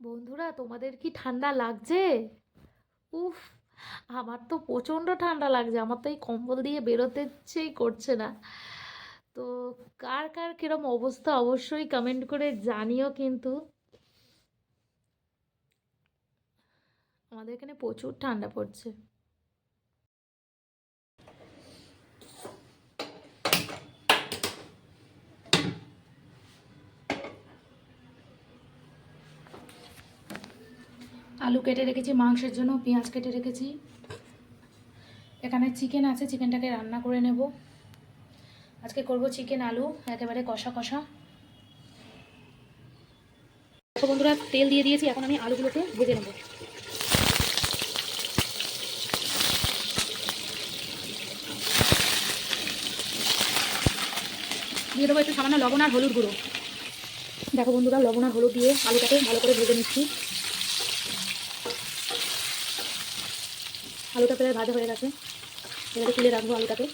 বন্ধুরা, তোমাদের কি ঠান্ডা লাগছে? উফ, আমার তো প্রচণ্ড ঠান্ডা লাগছে। আমার তো এই কম্বল দিয়ে বেরোতে ইচ্ছেই করছে না। তো কার কার কিরম অবস্থা অবশ্যই কমেন্ট করে জানিও কিন্তু। আমাদের এখানে প্রচুর ঠান্ডা পড়ছে। আলু কেটে রেখেছি, মাংসের জন্য পেঁয়াজ কেটে রেখেছি। এখানে চিকেন আছে, চিকেনটাকে রান্না করে নেব। আজকে করব চিকেন আলু একেবারে কষা কষা। দেখো বন্ধুরা, তেল দিয়ে দিয়েছি, এখন আমি আলুগুলোকে ভেজে নেব। দিয়ে দেবো একটু সামান্য লবণ আর হলুদ গুঁড়ো। দেখো বন্ধুরা, লবণ আর হলুদ দিয়ে আলুটাকে ভালো করে ভেজে নিচ্ছি। আলুটা প্রায় ভাজা হয়ে গেছে, এবারে তুলে রাখবো আলুটাকে।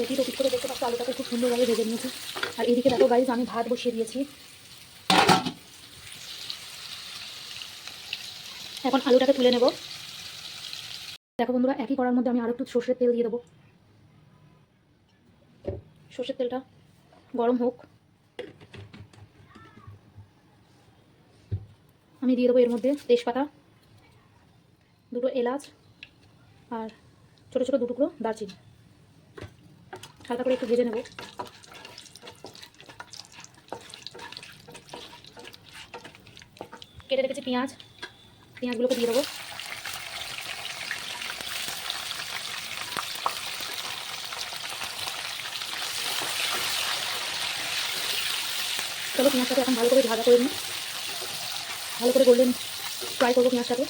এটি তো করে দেখতে পাচ্ছি আলুটাকে খুব সুন্দরভাবে ভেজে নিয়েছি। আর এদিকে দেখো গাইস, আমি ভাত বসিয়ে দিয়েছি। এখন আলুটাকে তুলে নেব। দেখো বন্ধুরা, একই করার মধ্যে আমি আরও একটু সর্ষের তেল দিয়ে দেবো। সর্ষের তেলটা গরম হোক। আমি দিয়ে দেবো এর মধ্যে তেজপাতা, দুটো এলাচ আর ছোটো ছোটো দুটুকরো দারচিনি। হালকা করে একটু ভেজে নেব। কেটে রেখেছি পেঁয়াজ, পেঁয়াজগুলোকে দিয়ে দেবো। চলো পেঁয়াজটাকে এখন ভালো করে ভাজা করে নিই। ভালো করে গোল্ডেন ফ্রাই করবো পেঁয়াজটাকে।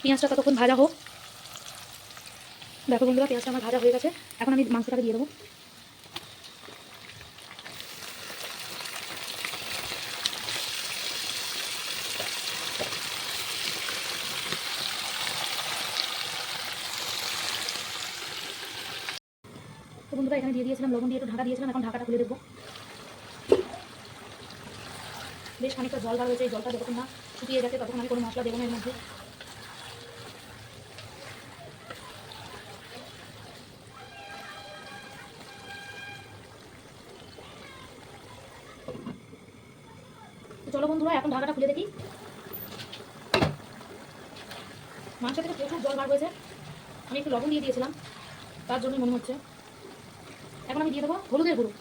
পেঁয়াজটা ততক্ষণ ভাজা হোক। দেখো বন্ধুরা, পেঁয়াজটা আমার ভাজা হয়ে গেছে। এখন আমি মাংসটাকে দিয়ে দেবো। তো বন্ধুরা, এখানে দিয়ে দিয়েছিলাম লবণ দিয়ে একটু ঢাকা দিয়েছিলাম। এখন ঢাকাটা খুলে দেবো। বেশ খানিকটা জল বার হয়েছে। এই জলটা যতক্ষণ না শুকিয়ে যাচ্ছে ততক্ষণ আমি কোনো মশলা দেবো না এর মধ্যে। তো চলো বন্ধুরা, এখন ঢাকাটা খুলে দেখি। মাংস থেকে প্রচুর জল বার হয়েছে। আমি একটু লবণ দিয়ে দিয়েছিলাম, তার জন্যই মনে হচ্ছে। এখন আমি দিয়ে দেবো হলুদের গুঁড়ো।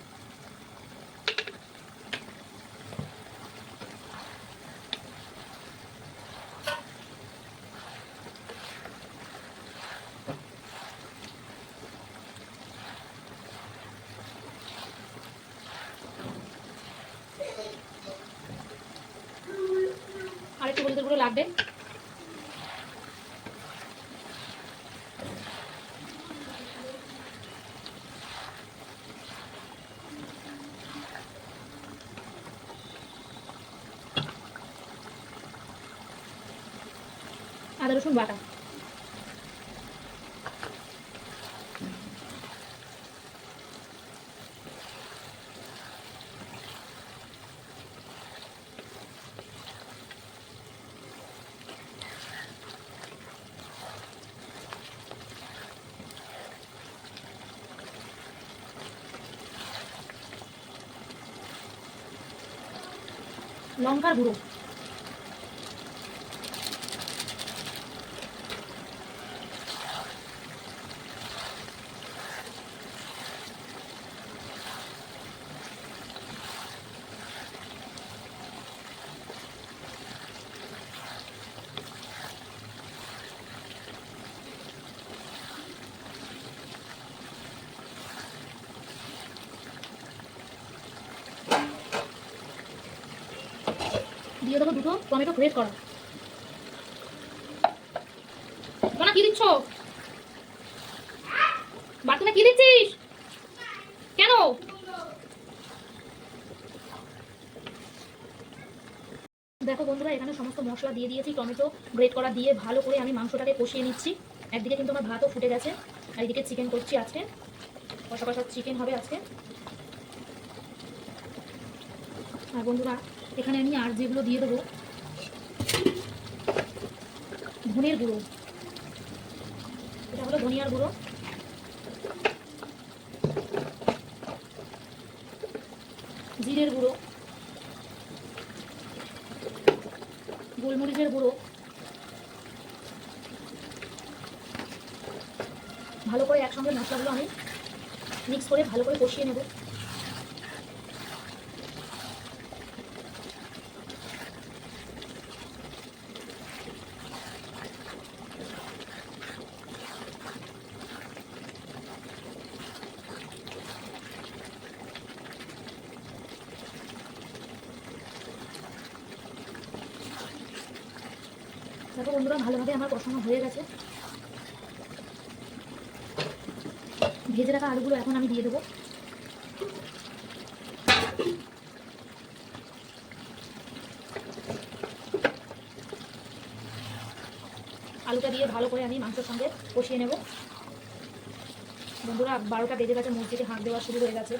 আর একটু হলুদের গুঁড়ো লাগবে। আদা রসুন বাটা। লঙ্কার গুঁড়ো। দিয়ে দেবো দুটো টমেটো গ্রেট করা। কি দিচ্ছ? বাথরুমে কি দিচ্ছিস? কেন? দেখো বন্ধুরা, এখানে সমস্ত মশলা দিয়ে দিয়েছি, টমেটো গ্রেট করা দিয়ে ভালো করে আমি মাংসটাকে কষিয়ে নিচ্ছি। একদিকে কিন্তু আমার ভাতও ফুটে গেছে, আর এদিকে চিকেন করছি আজকে, কষা কষা চিকেন হবে আজকে। আর বন্ধুরা, এখানে আমি আর যেগুলো দিয়ে দেবো, ধনের গুঁড়ো, এটা হলো ধনিয়ার গুঁড়ো, জিরের গুঁড়ো, গোলমরিচের গুঁড়ো, ভালো করে একসঙ্গে মশলাগুলো আমি মিক্স করে ভালো করে কষিয়ে নেব। দেখো বন্ধুরা, ভালোভাবে আমার কষানো হয়ে গেছে। ভেজে রাখা আলুগুলো এখন আমি দিয়ে দেবো। আলুটা দিয়ে ভালো করে আমি মাংসের সঙ্গে কষিয়ে নেব। বন্ধুরা, 12টা বেজে গেছে, মসজিদে হাঁক দেওয়া শুরু হয়ে গেছে।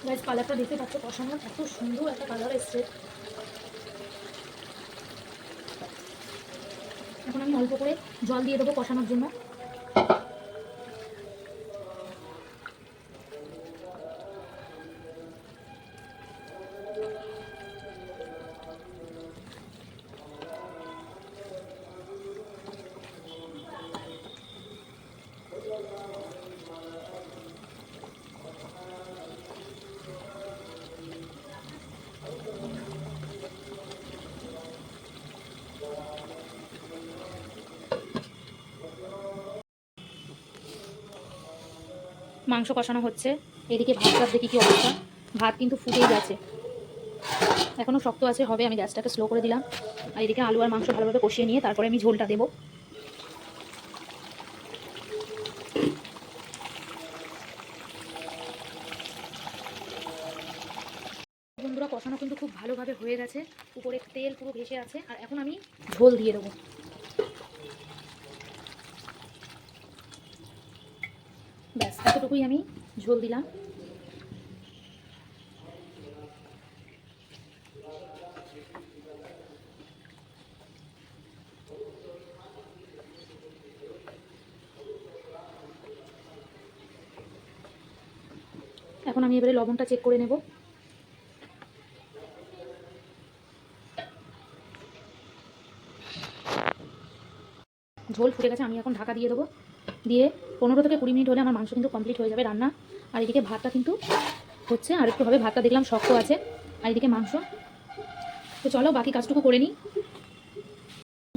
গাইস, কালারটা দেখতে পাচ্ছ, কষানোর এত সুন্দর একটা কালার এসছে। এখন আমি অল্প করে জল দিয়ে দেবো কষানোর জন্য। মাংস কষানো হচ্ছে, এদিকে ভাতটা দেখি কি অবস্থা। ভাত কিন্তু ফুটেই গেছে, এখনও শক্ত আছে, হবে। আমি গ্যাসটাকে স্লো করে দিলাম। আর এদিকে আলু আর মাংস ভালোভাবে কষিয়ে নিয়ে তারপরে আমি ঝোলটা দেবো। বন্ধুরা, কষানো কিন্তু খুব ভালোভাবে হয়ে গেছে, উপরে তেল পুরো ভেসে আছে। আর এখন আমি ঝোল দিয়ে দেবো। ব্যাস, এতটুকুই আমি ঝোল দিলাম। এখন আমি এবারে লবণটা চেক করে নেব। ঝোল ফুটে গেছে, আমি এখন ঢাকা দিয়ে দেবো। দিয়ে 15 থেকে 20 মিনিট হলে আমার মাংস কিন্তু কমপ্লিট হয়ে যাবে রান্না। আর এদিকে ভাতটা কিন্তু হচ্ছে, আর একটু হবে। ভাতটা দেখলাম শক্ত আছে, আর এদিকে মাংস। তো চলো বাকি কাজটুকু করে নিই।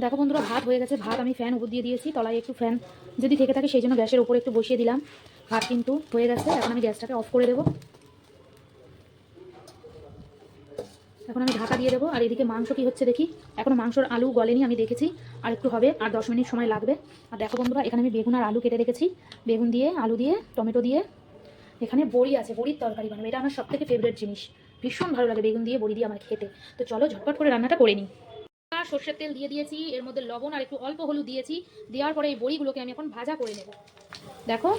দেখো বন্ধুরা, ভাত হয়ে গেছে। ভাত আমি ফ্যান উপর দিয়ে দিয়েছি, তলায় একটু ফ্যান যদি থেকে থাকে সেই জন্য গ্যাসের উপরে একটু বসিয়ে দিলাম। ভাত কিন্তু হয়ে গেছে, এখন আমি গ্যাসটাকে অফ করে দেবো। এখন আমি ঢাকা দিয়ে দেবো। আর এদিকে মাংস কি হচ্ছে দেখি। এখনও মাংসর আলু গলেনি, আমি দেখেছি, আর একটু হবে, আর 10 মিনিট সময় লাগবে। আর দেখো বন্ধুরা, এখানে আমি বেগুন আর আলু কেটে রেখেছি। বেগুন দিয়ে, আলু দিয়ে, টমেটো দিয়ে, এখানে বড়ি আছে, বড়ির তরকারি বানাবো। এটা আমার সবথেকে ফেভারিট জিনিস, ভীষণ ভালো লাগে বেগুন দিয়ে বড়ি দিয়ে আমার খেতে। তো চলো ঝটপট করে রান্নাটা করে নিই। সর্ষের তেল দিয়ে দিয়েছি, এর মধ্যে লবণ আর একটু অল্প হলুদ দিয়েছি। দেওয়ার পরে এই বড়িগুলোকে আমি এখন ভাজা করে নেব। দেখো,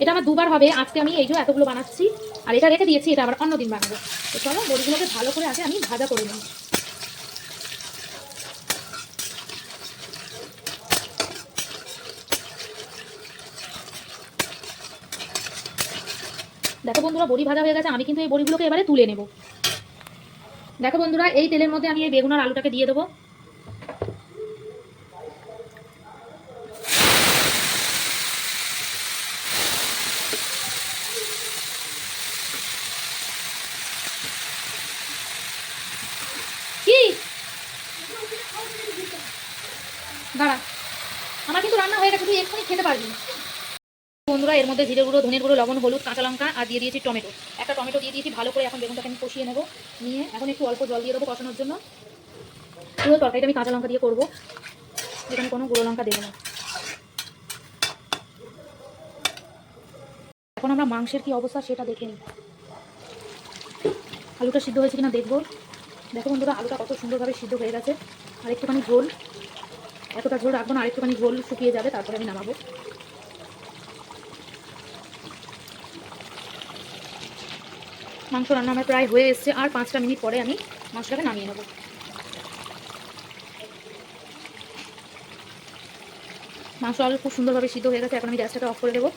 এটা আমার দুবার হবে আজকে, আমি এই যে এতগুলো বানাচ্ছি। আর এটা রেখে দিয়েছি, এটা আবার অন্যদিন বানাবো। তো চলো বড়িগুলোকে ভালো করে আগে আমি ভাজা করে নিই। দেখো বন্ধুরা, বড়ি ভাজা হয়ে গেছে, আমি কিন্তু এই বড়িগুলোকে এবারে তুলে নেব। দেখো বন্ধুরা, এই তেলের মধ্যে আমি এই বেগুন আর আলুটাকে দিয়ে দেবো। কি দাঁড়া, আমার কিন্তু রান্না হয়ে গেছে, তুই এক্ষুনি খেতে পারবি। বন্ধুরা, এর মধ্যে জিরে গুঁড়ো, ধনের গুঁড়ো, লবণ, হলুদ, কাঁচা লঙ্কা আর দিয়ে দিয়েছি টমেটো। একটা টমেটো দিয়ে দিয়েছি ভালো করে। এখন বেগুনটাকে আমি কষিয়ে নেবো, নিয়ে এখন একটু অল্প জল দিয়ে দেবো কষানোর জন্য। পুরো তরকারিটা আমি কাঁচা লঙ্কা দিয়ে করবো, এখানে কোনো গুঁড়ো লঙ্কা দেবো না। এখন আমরা মাংসের কি অবস্থা সেটা দেখে নিই। আলুটা সিদ্ধ হয়েছে কিনা দেখবো। দেখো বন্ধুরা, আলুটা কত সুন্দরভাবে সিদ্ধ হয়ে গেছে। আর একটুখানি ঝোল, এতটা ঝোল রাখবো না, আর একটুখানি ঝোল শুকিয়ে যাবে, তারপরে আমি নামাবো। মাংস রান্না আমার প্রায় হয়ে এসছে, আর 5টা মিনিট পরে আমি মাংসটাকে নামিয়ে নেবো। মাংস আলু খুব সুন্দরভাবে সিদ্ধ হয়ে গেছে। এখন আমি গ্যাসটাকে অফ করে দেবো।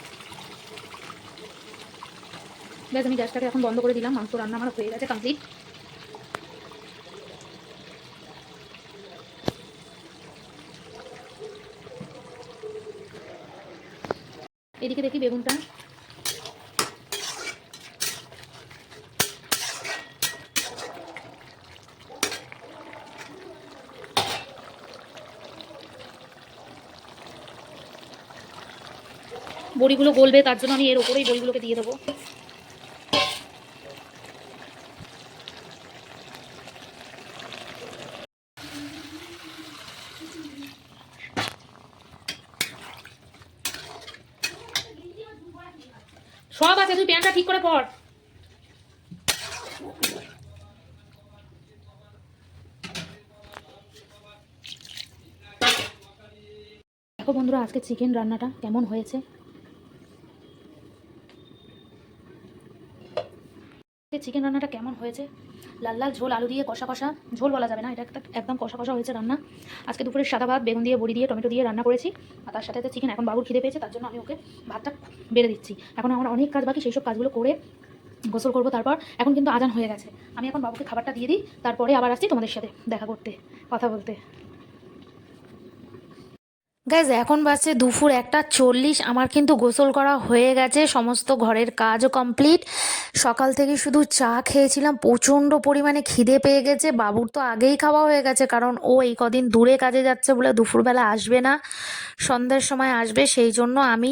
ব্যাস, আমি গ্যাসটাকে এখন বন্ধ করে দিলাম। মাংস রান্না আমার হয়ে গেছে কমপ্লিট। এদিকে দেখি বেগুনটা, বড়িগুলো গলবে, তার জন্য আমি এর ওপরেই বড়িগুলোকে দিয়ে দেবো। সব আছে, তুই প্যানটা ঠিক করে পড়। দেখো বন্ধুরা, আজকে চিকেন রান্নাটা কেমন হয়েছে। চিকেন রান্নাটা কেমন হয়েছে, লাল লাল ঝোল, আলু দিয়ে কষা কষা, ঝোল বলা যাবে না, এটা একটা একদম কষা কষা হয়েছে রান্না। আজকে দুপুরের সাদা ভাত বেগুন দিয়ে, বড়ি দিয়ে, টমেটো দিয়ে রান্না করেছি, আর তার সাথে চিকেন। এখন বাবুর খিদে পেয়েছে, তার জন্য আমি ওকে ভাতটা বেড়ে দিচ্ছি। এখন আমার অনেক কাজ বাকি, সেই সব কাজগুলো করে গোসল করবো। তারপর এখন কিন্তু আজান হয়ে গেছে, আমি এখন বাবুকে খাবারটা দিয়ে দিই, তারপরে আবার আসছি তোমাদের সাথে দেখা করতে, কথা বলতে। গাইজ এখন বাজছে দুপুর 1:40। আমার কিন্তু গোসল করা হয়ে গেছে, সমস্ত ঘরের কাজও কমপ্লিট। সকাল থেকে শুধু চা খেয়েছিলাম, প্রচণ্ড পরিমাণে খিদে পেয়ে গেছে। বাবুর তো আগেই খাওয়া হয়ে গেছে, কারণ ও এই কদিন দূরে কাজে যাচ্ছে বলে দুপুরবেলা আসবে না, সন্ধ্যের সময় আসবে। সেই জন্য আমি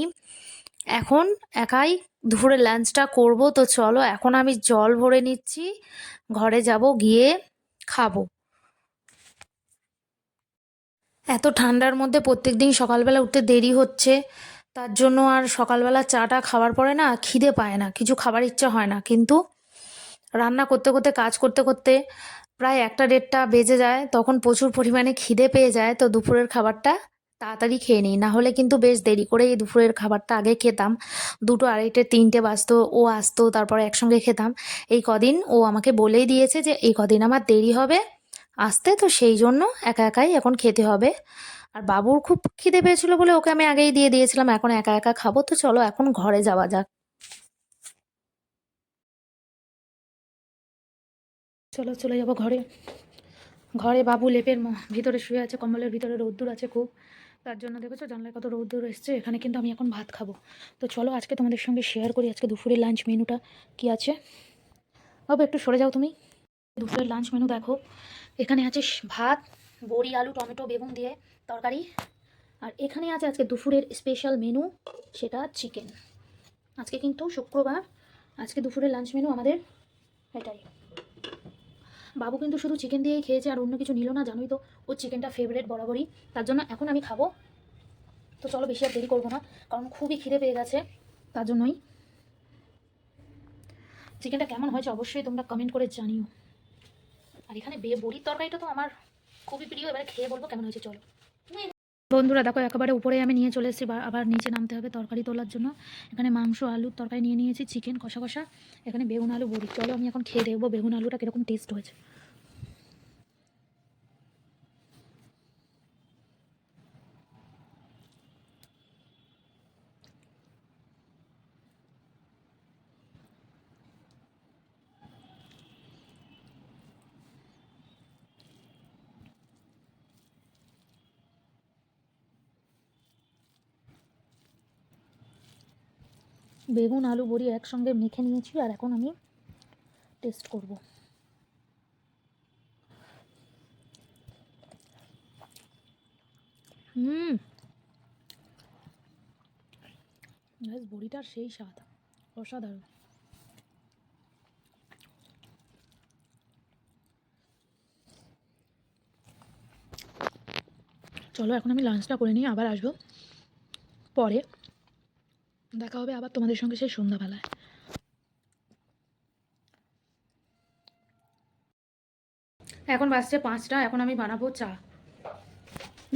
এখন একাই দুপুরে লাঞ্চটা করব। তো চলো, এখন আমি জল ভরে নিচ্ছি, ঘরে যাব, গিয়ে খাবো। এত ঠান্ডার মধ্যে প্রত্যেকদিন সকালবেলা উঠতে দেরি হচ্ছে, তার জন্য আর সকালবেলা চাটা খাওয়ার পরে না খিদে পায় না, কিছু খাবার ইচ্ছা হয় না। কিন্তু রান্না করতে করতে, কাজ করতে করতে প্রায় 1টা 1:30 বেজে যায়, তখন প্রচুর পরিমাণে খিদে পেয়ে যায়। তো দুপুরের খাবারটা তাড়াতাড়ি খেয়ে নিই, না হলে কিন্তু বেশ দেরি করে এই দুপুরের খাবারটা আগে খেতাম। 2টো, 2:30, 3টে বাজতো, ও আসতো, তারপরে একসঙ্গে খেতাম। এই কদিন ও আমাকে বলেই দিয়েছে যে এই কদিন আমার দেরি হবে আসতে, তো সেই জন্য একা একাই এখন খেতে হবে। আর বাবুর খুব খিদে পেয়েছিল বলে ওকে আমি আগেই দিয়ে দিয়েছিলাম, এখন একা একা খাবো। তো চলো এখন ঘরে যাওয়া যাক। চলো চলে যাবো ঘরে। ঘরে বাবু লেপের ভিতরে শুয়ে আছে, কম্বলের ভিতরে রোদ্দুর আছে খুব, তার জন্য দেখেছো জানলায় কত রোদ্দুর এসছে। এখানে কিন্তু আমি এখন ভাত খাবো। তো চলো আজকে তোমাদের সঙ্গে শেয়ার করি আজকে দুপুরের লাঞ্চ মেনুটা কি আছে। বাবু একটু সরে যাও তুমি। দুপুরের লাঞ্চ মেনু দেখো, এখানে আছে ভাত, বড়ি, আলু, টমেটো, বেগুন দিয়ে তরকারি। আর এখানে আছে আজকে দুপুরের স্পেশাল মেনু, সেটা চিকেন। আজকে কিন্তু শুক্রবার, আজকে দুপুরের লাঞ্চ মেনু আমাদের এটাই। বাবু কিন্তু শুধু চিকেন দিয়েই খেয়েছে, আর অন্য কিছু নিল না, জানোই তো ও চিকেনটা ফেভারিট বরাবরই, তার জন্য এখন আমি খাবো। তো চলো বেশি আর দেরি করবো না, কারণ খুবই খিদে পেয়ে গেছে, তার জন্যই। চিকেনটা কেমন হয়েছে অবশ্যই তোমরা কমেন্ট করে জানিও। আর এখানে বড়ির তরকারিটা তো আমার খুবই প্রিয়, এবারে খেয়ে বলবো কেমন হয়েছে। চলো বন্ধুরা দেখো, একেবারে উপরে আমি নিয়ে চলে এসেছি, আবার নিচে নামতে হবে তরকারি তোলার জন্য। এখানে মাংস, আলুর তরকারি নিয়ে নিয়েছি, চিকেন কষা কষা, এখানে বেগুন, আলু, বড়ি। চলো আমি এখন খেয়ে দেখবো বেগুন আলুটা কীরকম টেস্ট হয়েছে। বেগুন, আলু, বড়ি একসঙ্গে মেখে নিয়েছি, আর এখন আমি টেস্ট করব। হুম, গাইস বড়িটার সেই স্বাদ, অসাধারণ। চলো এখন আমি লাঞ্চটা করে নিই, আবার আসবো পরে, দেখা হবে আবার তোমাদের সঙ্গে সেই সন্ধ্যাবেলায়। এখন বাজছে 5টা, এখন আমি বানাবো চা।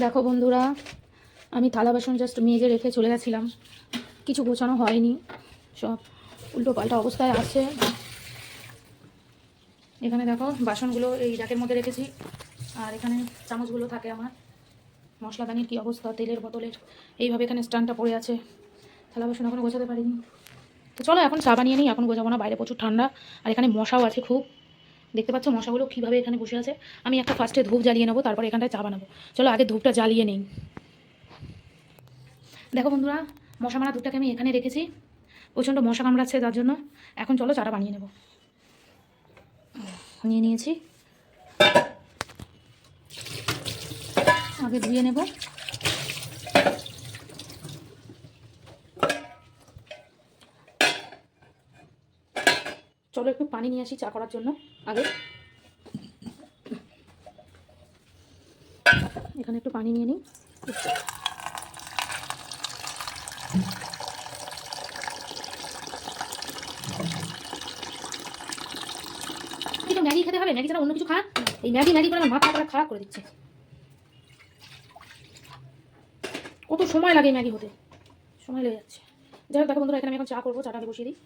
দেখো বন্ধুরা, আমি থালা বাসন জাস্ট মেজে রেখে চলে গেছিলাম, কিছু গোছানো হয়নি, সব উল্টো পাল্টা অবস্থায় আছে। এখানে দেখো বাসনগুলো এই র্যাকের মধ্যে রেখেছি, আর এখানে চামচগুলো থাকে আমার। মশলাদানির কী অবস্থা, তেলের বোতলের এইভাবে এখানে স্ট্যান্ডটা পড়ে আছে, থালা বাসন এখনও গোছাতে পারিনি। তো চলো এখন চা বানিয়ে নিই, এখন গোছাবো না, বাইরে প্রচুর ঠান্ডা, আর এখানে মশাও আছে খুব, দেখতে পাচ্ছ মশাগুলো কীভাবে এখানে বসে আছে। আমি একটা ফার্স্টে ধূপ জ্বালিয়ে নেবো, তারপর এখানটায় চা বানাবো। চলো আগে ধূপটা জ্বালিয়ে নিই। দেখো বন্ধুরা, মশা মারা ধূপটাকে আমি এখানে রেখেছি, প্রচণ্ড মশা কামড়াচ্ছে তার জন্য। এখন চলো চাটা বানিয়ে নেব। নিয়ে নিয়েছি, আগে ধুয়ে নেব। চলো একটু পানি নিয়ে আসি চা করার জন্য আগে। এখানে একটু পানি নিয়ে নিই। কিন্তু ম্যাগি খেতে হবে, ম্যাগি ছাড়া অন্য কিছু খা। এই ম্যাগি ম্যাগি করে আমার মাথা খারাপ করে দিচ্ছে। কত সময় লাগে ম্যাগি হতে, সময় লেগে যাচ্ছে। যাই হোক দেখো বন্ধুরা, এখানে আমি এখন চা করবো, চাটাকে বসিয়ে দিই।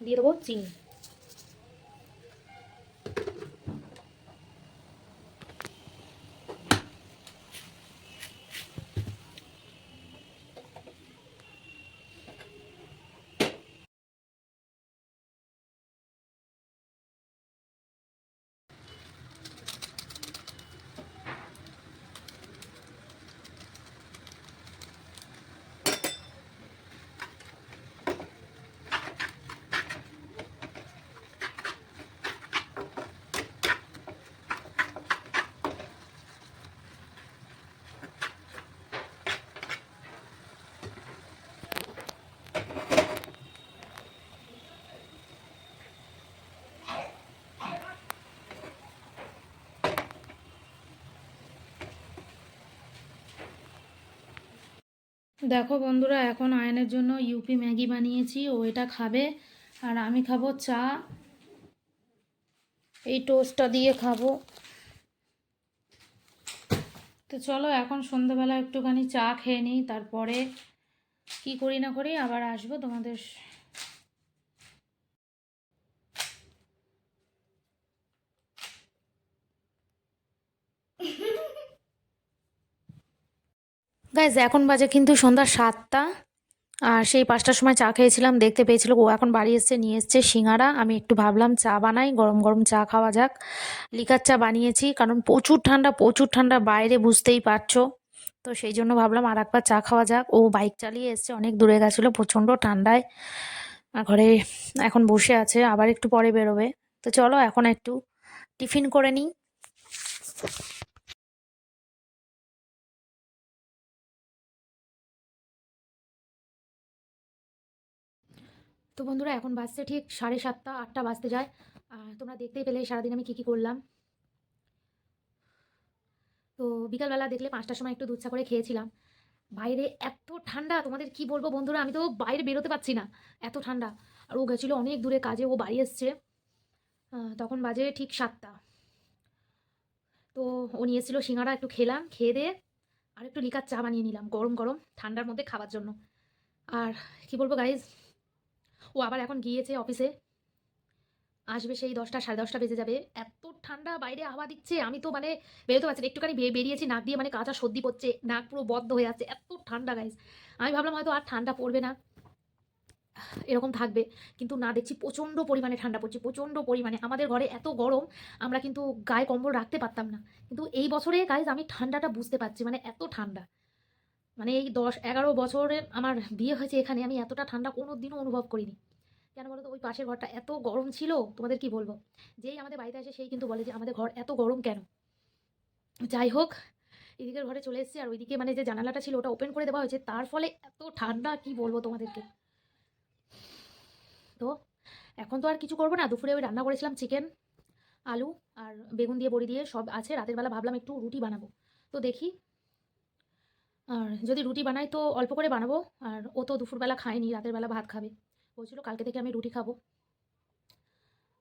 দিয়ে দেবো চিনি। দেখো বন্ধুরা, এখন আয়নের জন্য ইউপি ম্যাগি বানিয়েছি, ও এটা খাবে, আর আমি খাবো চা, এই টোস্টটা দিয়ে খাবো। তো চলো এখন সন্ধ্যাবেলা একটুখানি চা খেয়ে নিই, তারপরে কি করি না করি আবার আসবো তোমাদের। গাইজ এখন বাজে কিন্তু সন্ধ্যা 7টা, আর সেই 5টার সময় চা খেয়েছিলাম, দেখতে পেয়েছিল ও এখন বাড়ি এসছে, নিয়ে এসছে সিঙ্গারা। আমি একটু ভাবলাম চা বানাই, গরম গরম চা খাওয়া যাক। লিকার চা বানিয়েছি, কারণ প্রচুর ঠান্ডা, প্রচুর ঠান্ডা বাইরে, বুঝতেই পারছো। তো সেই জন্য ভাবলাম আর একবার চা খাওয়া যাক। ও বাইক চালিয়ে এসছে, অনেক দূরে গেছিলো প্রচণ্ড ঠান্ডায়, আর ঘরে এখন বসে আছে, আবার একটু পরে বেরোবে। তো চলো এখন একটু টিফিন করে নিই। তো বন্ধুরা, এখন বাজছে ঠিক 7:30, 8টা বাজতে যায়। আর তোমরা দেখতেই পেলে সারাদিন আমি কী করলাম। তো বিকালবেলা দেখলে 5টার সময় একটু দুধ চা করে খেয়েছিলাম। বাইরে এত ঠান্ডা, তোমাদের কি বলবো বন্ধুরা, আমি তো বাইরে বেরোতে পারছি না, এত ঠান্ডা। আর ও গেছিলো অনেক দূরে কাজে, ও বাড়ি এসছে তখন বাজে ঠিক 7টা। তো ও নিয়ে এসেছিলো সিঙ্গারা, একটু খেলাম, খেয়ে দিয়ে আর একটু লিকার চা বানিয়ে নিলাম গরম গরম ঠান্ডার মধ্যে খাওয়ার জন্য। আর কি বলবো গাইজ, ও আবার এখন গিয়েছে অফিসে, আসবে সেই 10টা, 10:30 বেজে যাবে। এত ঠান্ডা, বাইরে হাওয়া দিচ্ছে, আমি তো মানে বেরোতে পারছি না। একটুখানি বেরিয়েছি, নাক দিয়ে মানে কাঁচা সর্দি পড়ছে, নাক পুরো বদ্ধ হয়ে যাচ্ছে, এত ঠান্ডা গাইজ। আমি ভাবলাম হয়তো আর ঠান্ডা পড়বে না, এরকম থাকবে, কিন্তু না, দেখছি প্রচণ্ড পরিমাণে ঠান্ডা পড়ছে, প্রচণ্ড পরিমাণে। আমাদের ঘরে এত গরম, আমরা কিন্তু গায়ে কম্বল রাখতে পারতাম না। কিন্তু এই বছরে গাইজ আমি ঠান্ডাটা বুঝতে পারছি, মানে এত ঠান্ডা। মানে এই 10-11 বছরে আমার বিয়ে হয়েছে এখানে, আমি এতটা ঠান্ডা কোনো দিনও অনুভব করিনি। কেন বলো তো, ওই পাশের ঘরটা এত গরম ছিল, তোমাদের কি বলবো। যেই আমাদের বাড়িতে আসে সেই কিন্তু বলে যে আমাদের ঘর এত গরম কেন। যাই হোক, এদিকের ঘরে চলে এসেছি, আর ওইদিকে মানে যে জানালাটা ছিল ওটা ওপেন করে দেওয়া হয়েছে, তার ফলে এত ঠান্ডা কি বলবো তোমাদেরকে। তো এখন তো আর কিছু করবো না, দুপুরে ওই রান্না করেছিলাম চিকেন, আলু আর বেগুন দিয়ে বড়ি দিয়ে সব আছে। রাতের বেলা ভাবলাম একটু রুটি বানাবো, তো দেখি। আর যদি রুটি বানাই তো অল্প করে বানাবো, আর ও তো দুপুরবেলা খায়নি, রাতের বেলা ভাত খাবে। বলছিল কালকে থেকে আমি রুটি খাবো,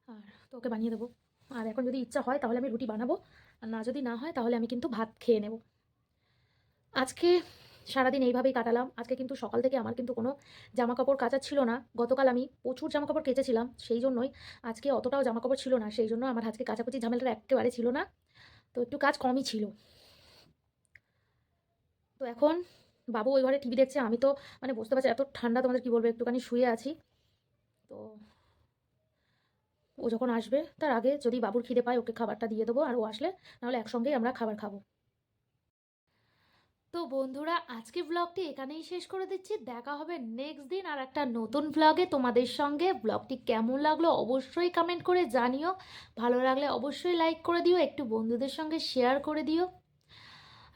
আর তো ওকে বানিয়ে দেবো। আর এখন যদি ইচ্ছা হয় তাহলে আমি রুটি বানাবো, আর না যদি না হয় তাহলে আমি কিন্তু ভাত খেয়ে নেব। আজকে সারাদিন এইভাবেই কাটালাম। আজকে কিন্তু সকাল থেকে আমার কিন্তু কোনো জামাকাপড় কাচার ছিল না। গতকাল আমি প্রচুর জামাকাপড় কেচেছিলাম, সেই জন্যই আজকে অতটাও জামাকাপড় ছিল না, সেই জন্য আমার আজকে কাচাকুচি ঝামেলাটা একেবারে ছিল না। তো একটু কাজ কমই ছিল। তো এখন বাবু ওই ঘরে টিভি দেখছে, আমি তো মানে বুঝতে পারছি এত ঠান্ডা, তোমাদের কি বলবো, একটুখানি শুয়ে আছি। তো ও যখন আসবে তার আগে যদি বাবুর খিদে পায় ওকে খাবারটা দিয়ে দেবো, আর ও আসলে নাহলে একসঙ্গেই আমরা খাবার খাবো। তো বন্ধুরা, আজকে ব্লগটি এখানেই শেষ করে দিচ্ছি। দেখা হবে নেক্সট দিন আর একটা নতুন ব্লগে তোমাদের সঙ্গে। ব্লগটি কেমন লাগলো অবশ্যই কমেন্ট করে জানিও, ভালো লাগলে অবশ্যই লাইক করে দিও, একটু বন্ধুদের সঙ্গে শেয়ার করে দিও।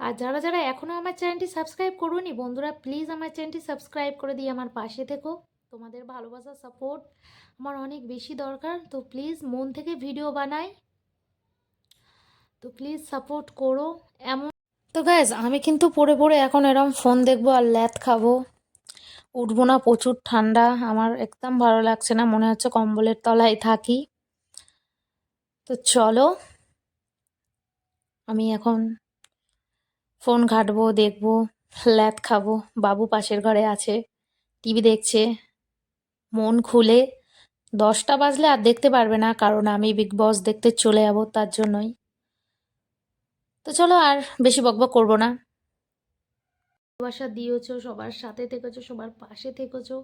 আর যারা যারা এখনও আমার চ্যানেলটি সাবস্ক্রাইব করোনি বন্ধুরা, প্লিজ আমার চ্যানেলটি সাবস্ক্রাইব করে দিয়ে আমার পাশে থেকো। তোমাদের ভালোবাসা সাপোর্ট আমার অনেক বেশি দরকার, তো প্লিজ মন থেকে ভিডিও বানাই, তো প্লিজ সাপোর্ট করো এমন। তো গাইজ আমি কিন্তু পড়ে পড়ে এখন এরম ফোন দেখবো আর ল্যাদ খাবো, উঠবো না, প্রচুর ঠান্ডা, আমার একদম ভালো লাগছে না, মনে হচ্ছে কম্বলের তলায় থাকি। তো চলো, আমি এখন ফোন ঘাঁটবো, দেখবো, ল্যাদ খাবো। বাবু পাশের ঘরে আছে, টিভি দেখছে মন খুলে। 10টা বাজলে আর দেখতে পারবে না, কারণ আমি বিগ বস দেখতে চলে যাবো, তার জন্যই। তো চলো আর বেশি বকবক করবো না। ভালোবাসা দিয়েছো, সবার সাথে থেকেছো, সবার পাশে থেকেছো,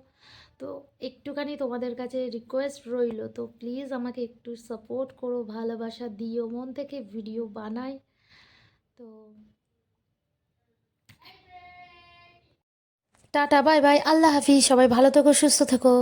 তো একটুখানি তোমাদের কাছে রিকোয়েস্ট রইলো, তো প্লিজ আমাকে একটু সাপোর্ট করো, ভালোবাসা দিও, মন থেকে ভিডিও বানাই। তো টাটা, বাই বাই, আল্লাহ হাফিজ, সবাই ভালো থেকো, সুস্থ থেকো।